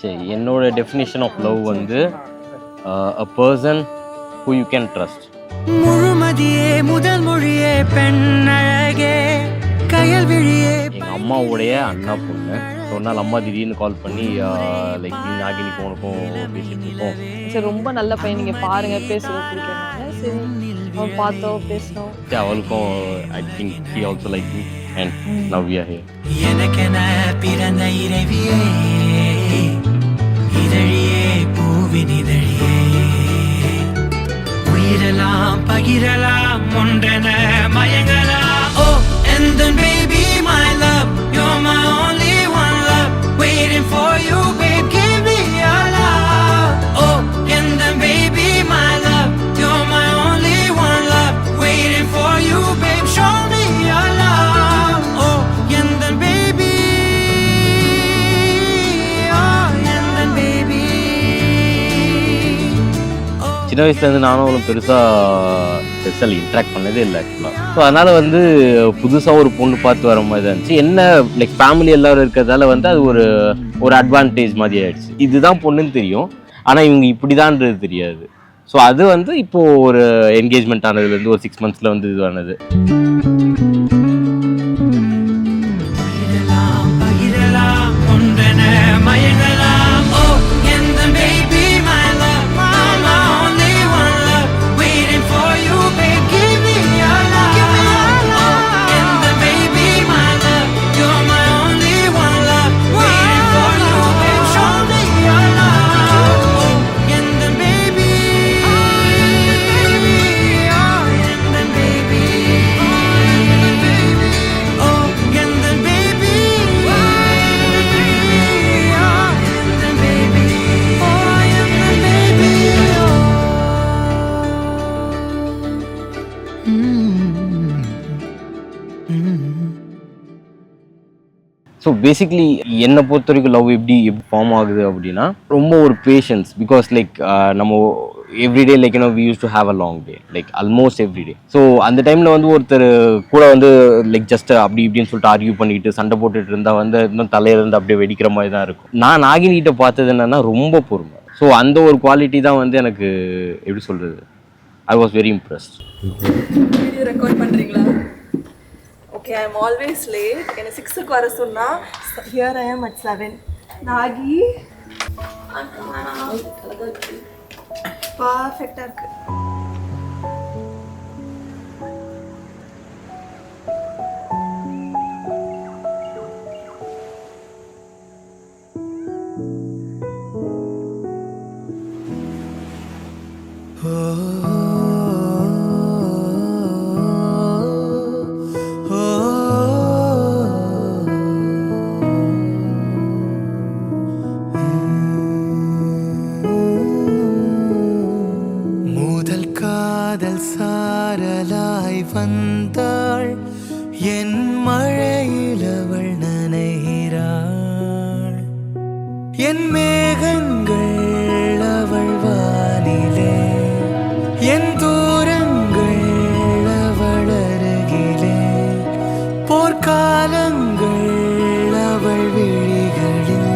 சரி, என்னோட definition of love வந்து a person who you can trust. முழுமதியே முதல் மொழியே பெண்ணழகே கயல் விழியே. எங்கள் அம்மாவுடைய அண்ணா பொண்ணு. ஒரு நாள் அம்மா திடீர்னு கால் பண்ணி லைக் நாகினி போனுக்கும் பேசிட்டு இருக்கோம். சரி, ரொம்ப நல்ல பையன், நீங்கள் பாருங்க பேசுறது பிடிக்கிறனால சரி அவன் பார்த்தோம் பேசினோம். அவளுக்கும் I think he also like me and now we are here. எனக்கென பிறந்த இறைவியே இதழியே பூவின் இதழியே உயிரலாம் பகிரலாம் ஒன்றென மயங்கலாம். ஓ and then baby my love you're my only one love waiting for you babe give me your love. Oh and then baby my love you're my only one love waiting for you babe show me your love. Oh and then baby oh and then baby. சின்ன வயசுலேருந்து நானும் அவ்வளோ பெருசாக interact பண்ணதே இல்லை ஆக்சுவலாக. So அதனால் வந்து புதுசாக ஒரு பொண்ணு பார்த்து வர மாதிரி தான் இருந்துச்சு. என்ன லைக் ஃபேமிலி எல்லோரும் இருக்கிறதால வந்து அது ஒரு அட்வான்டேஜ் மாதிரி ஆயிடுச்சு. இதுதான் பொண்ணுன்னு தெரியும், ஆனால் இவங்க இப்படிதான்றது தெரியாது. ஸோ அது வந்து இப்போது ஒரு என்கேஜ்மெண்ட் ஆனதுலேருந்து ஒரு 6 months வந்து இது ஆனது. ஸோ பேசிக்லி என்னை பொறுத்த வரைக்கும் லவ் எப்படி ஃபார்ம் ஆகுது அப்படின்னா ரொம்ப ஒரு பேஷன்ஸ். பிகாஸ் லைக் நம்ம everyday like we use to have a long day like almost everyday. So அந்த டைமில் வந்து ஒருத்தர் கூட வந்து லைக் ஜஸ்ட் அப்படி இப்படின்னு சொல்லிட்டு ஆர்கியூ பண்ணிட்டு சண்டை போட்டுட்டு இருந்தால் வந்து இன்னும் தலையிலேருந்து அப்படியே வெடிக்கிற மாதிரி தான் இருக்கும். நான் நாகினிகிட்ட பார்த்தது என்னன்னா ரொம்ப பொறுமை. ஸோ அந்த ஒரு குவாலிட்டி தான் வந்து எனக்கு எப்படி சொல்கிறது, I was very impressed. Video record பண்ணுறீங்களா? Okay, I am always late. என்னை 6க்கு வர சொன்னா ஹியர் ஐ எம் அட் 7. நாகி பர்ஃபெக்டாக இருக்கு. சாரலாய் வந்தாள் என் மழையில் அவள் நனைகிறாள். என் மேகங்கள் அவள் வானிலே என் தூரங்கள் அவள் அருகிலே போர்க்காலங்கள் அவள் விழிகளில்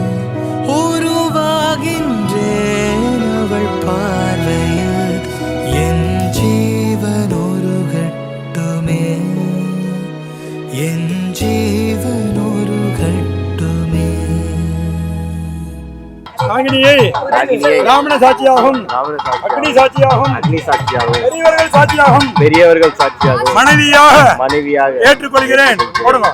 உருவாகின்றேன் அவள் பார்வையில். என் ஜீவன் ஒரு கட்டுமே என் ஜீவன் ஒரு கட்டுமே. நாகினியை ராமண சாட்சியாகும், அக்னி சாட்சியாகும், பெரியவர்கள் சாட்சியாகும், பெரியவர்கள் சாட்சியாகும் மனைவியாக மனைவியாக ஏற்றுக்கொள்கிறேன். போடுங்க.